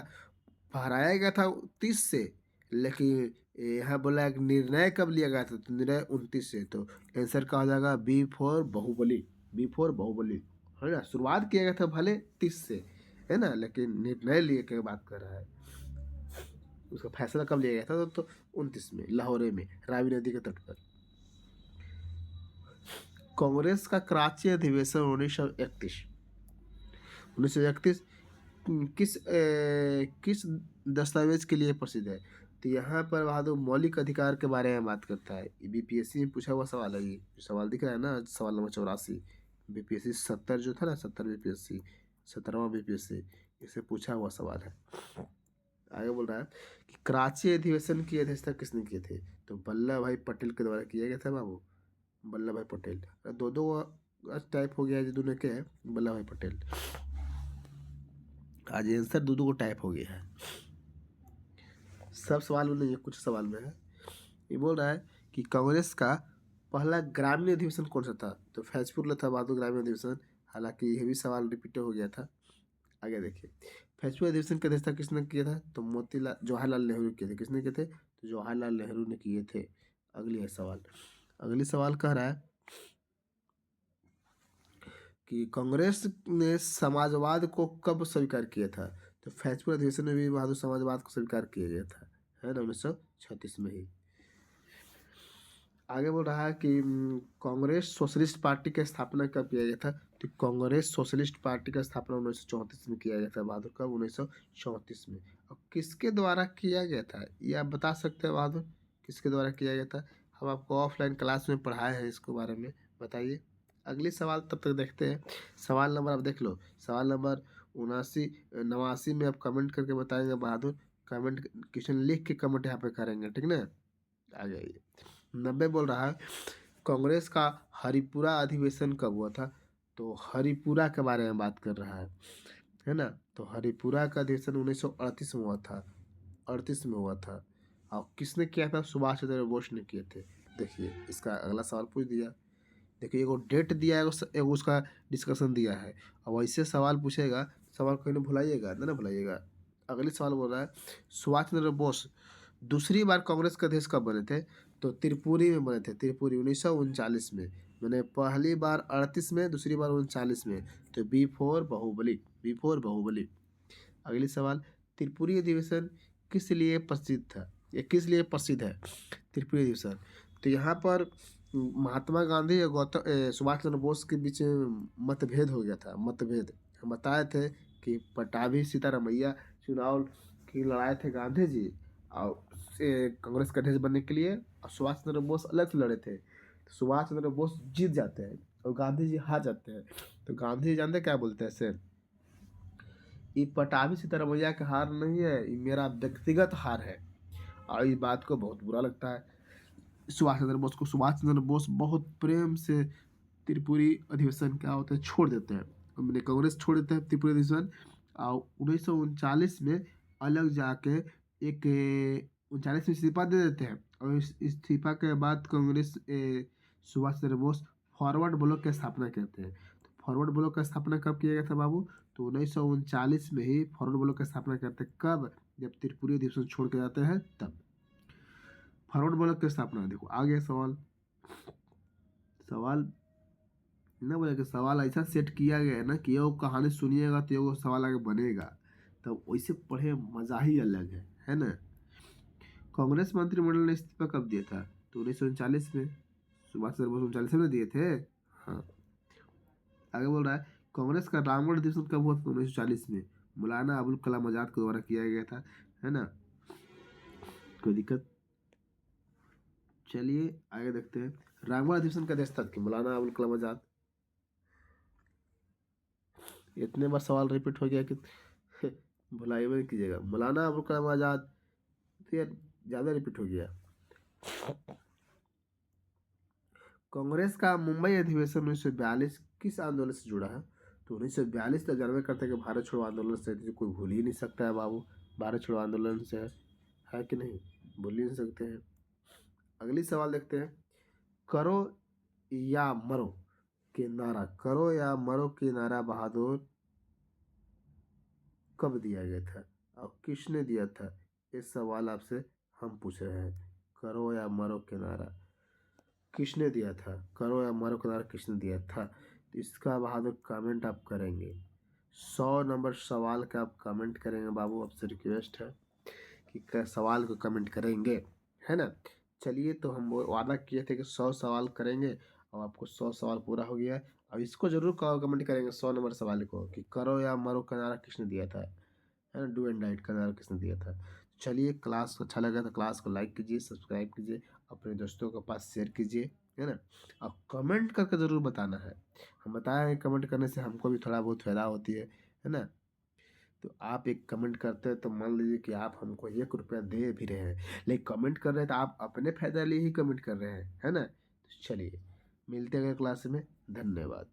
फहराया गया था 30 से, लेकिन यहाँ बोला एक निर्णय कब लिया गया था, तो निर्णय 29 से। तो आंसर कहा जाएगा B for Baahubali, B for Baahubali, है ना। शुरुआत किया गया था भले 30 से, है ना, लेकिन निर्णय लिए के बात कर रहा है। उसका फैसला कब लिया गया था? तो 29 में, लाहौर में, रावी नदी के तट पर। कांग्रेस का कराची अधिवेशन 1931 किस दस्तावेज के लिए प्रसिद्ध है? तो यहाँ पर बहादुर मौलिक अधिकार के बारे में बात करता है। बीपीएससी में पूछा हुआ सवाल है, ये सवाल दिख रहा है ना, सवाल नंबर 84। बीपीएससी 70 जो था ना, 70 बीपीएससी, 17वां बीपीएससी, इससे पूछा हुआ सवाल है। आगे बोल रहा है कि कराची अधिवेशन की अध्यक्षता किसने किए थे? तो वल्लभ भाई पटेल के द्वारा किया गया था बाबू, वल्लभ भाई पटेल। दो टाइप हो गया है, दोनों के हैं, वल्लभ भाई पटेल। आज आंसर दो को टाइप हो गया है, सब सवाल में नहीं है, कुछ सवाल में है। ये बोल रहा है कि कांग्रेस का पहला ग्रामीण अधिवेशन कौन सा था? तो फैजपुर था बहादुर ग्रामीण अधिवेशन। हालांकि यह भी सवाल रिपीट हो गया था। आगे देखिए, फैजपुर अधिवेशन की अध्यक्षता किसने किया था? तो मोतीलाल जवाहरलाल नेहरू किए थे। किसने किए थे? तो जवाहरलाल नेहरू ने किए थे। अगली है सवाल, अगली सवाल कह रहा है कि कांग्रेस ने समाजवाद को कब स्वीकार किया था? तो फैजपुर अधिवेशन में भी बहादुर समाजवाद को स्वीकार किया गया था, है ना, 1936 में ही। आगे बोल रहा है कि कांग्रेस सोशलिस्ट पार्टी की स्थापना कब किया गया था? तो कांग्रेस सोशलिस्ट पार्टी का स्थापना 1934 में किया गया था बहादुर। कब? 1934 में। और किसके द्वारा किया गया था, ये आप बता सकते हैं बहादुर, किसके द्वारा किया गया था? हम आपको ऑफलाइन क्लास में पढ़ाए हैं इसके बारे में, बताइए। अगली सवाल तब तक देखते हैं। सवाल नंबर आप देख लो, सवाल नंबर 89 में आप कमेंट करके बताएंगे बहादुर। कमेंट क्वेश्चन लिख के कमेंट यहाँ पे करेंगे, ठीक ना। आ जाइए। 90 बोल रहा है कांग्रेस का हरिपुरा अधिवेशन कब हुआ था? तो हरिपुरा के बारे में बात कर रहा है ना। तो हरिपुरा का अधिवेशन 1938 में हुआ था, 38 में हुआ था। और किसने किया था? सुभाष चंद्र बोस ने किए थे। देखिए, इसका अगला सवाल पूछ दिया। देखिए, एगो डेट दिया है, एगो उसका डिस्कशन दिया है। और वैसे सवाल पूछेगा, सवाल कहीं ना भुलाइएगा ना भुलाइएगा। अगली सवाल बोल रहा है सुभाष चंद्र बोस दूसरी बार कांग्रेस के अध्यक्ष कब बने थे? तो त्रिपुरी में बने थे, त्रिपुरी 1939 में। मैंने पहली बार 38 में, दूसरी बार 39 में। तो B for Baahubali, B for Baahubali. अगली सवाल, त्रिपुरी अधिवेशन किस लिए प्रसिद्ध था? ये किस लिए प्रसिद्ध है त्रिपुरी अधिवेशन? तो यहाँ पर महात्मा गांधी और सुभाष चंद्र बोस के बीच मतभेद हो गया था, मतभेद। हम बताए थे कि पटाभी सीतारमैया चुनाव की लड़ाए थे गांधी जी और कांग्रेस का अध्यक्ष बनने के लिए, और सुभाष चंद्र बोस अलग से लड़े थे। तो सुभाष चंद्र बोस जीत जाते हैं और गांधी जी हार जाते हैं। तो गांधी जी जानते क्या बोलते हैं सर, ये पटाभी सीतारमैया का हार नहीं है, ये मेरा व्यक्तिगत हार है। और इस बात को बहुत बुरा लगता है सुभाष चंद्र बोस को। सुभाष चंद्र बोस बहुत प्रेम से त्रिपुरी अधिवेशन क्या होता है छोड़ देते हैं, मैंने कांग्रेस छोड़ देते हैं त्रिपुरी अधिवेशन। और 1939 में अलग जाके एक 39 में इस्तीफा दे देते हैं। और इस इस्तीफा के बाद कांग्रेस सुभाष चंद्र बोस फॉरवर्ड ब्लॉक की स्थापना करते हैं। तो फॉरवर्ड ब्लॉक का स्थापना कब किया गया था बाबू? तो 1939 में ही फॉरवर्ड ब्लॉक की स्थापना करते हैं। कब? जब त्रिपुरी अधिवेशन छोड़ के जाते हैं तब फॉरवर्ड ब्लॉक की स्थापना। देखो आगे सवाल, सवाल ना बोले कि सवाल ऐसा सेट किया गया है ना कि वो कहानी सुनिएगा तो वो सवाल आगे बनेगा, तो वैसे पढ़े मजा ही अलग है ना। कांग्रेस मंत्रिमंडल ने इस्तीफा कब दिया था? तो 1939 में। सुभाष चंद्र बोस 39 में दिए थे। हाँ। आगे बोल रहा है कांग्रेस का रामगढ़ अधिवेशन कब हुआ था? 1940 में। मौलाना अबुल कलाम आजाद के द्वारा किया गया था, है ना। कोई दिक्कत? चलिए आगे देखते हैं। रामगढ़ अधिवेशन का अध्यक्षता थी मौलाना अबुल कलाम आजाद। इतने बार सवाल रिपीट हो गया कि भुलाइए मत कीजिएगा। मौलाना अबुल कलाम आज़ाद, तो यार ज़्यादा रिपीट हो गया। कांग्रेस का मुंबई अधिवेशन 1942 किस आंदोलन से जुड़ा है? तो 1942 तो जानवे करते हैं कि भारत छोड़ो आंदोलन से, तो कोई भूल ही नहीं सकता है बाबू। भारत छोड़ो आंदोलन से है कि नहीं, भूल ही नहीं सकते हैं। अगली सवाल देखते हैं। करो या मरो के नारा, करो या मरो के नारा बहादुर कब दिया गया था और किसने दिया था? ये सवाल आपसे हम पूछ रहे हैं। करो या मरो के नारा किसने दिया था? करो या मरो का नारा किसने दिया था? तो इसका बहादुर कमेंट आप करेंगे। 100 नंबर सवाल का आप कमेंट करेंगे बाबू, आपसे रिक्वेस्ट है कि सवाल को कमेंट करेंगे, है ना। चलिए, तो हम वो वादा किए थे कि 100 सवाल करेंगे और आपको 100 सवाल पूरा हो गया है। अब इसको जरूर कमेंट करेंगे 100 नंबर सवाल को कि करो या मरो का नारा किसने दिया था, है ना। डू एंड डाइट का नारा किसने दिया था। चलिए, क्लास अच्छा लगा तो क्लास को लाइक कीजिए, सब्सक्राइब कीजिए, अपने दोस्तों के पास शेयर कीजिए, है ना। और कमेंट करके ज़रूर बताना है। हम बताए हैं कमेंट करने से हमको भी थोड़ा बहुत फायदा होती है ना। तो आप एक कमेंट करते हैं तो मान लीजिए कि आप हमको 1 रुपया दे भी रहे हैं, लेकिन कमेंट कर रहे हैं तो आप अपने फायदा लिए ही कमेंट कर रहे हैं, है ना। तो चलिए, मिलते हैं अगले क्लास में। धन्यवाद।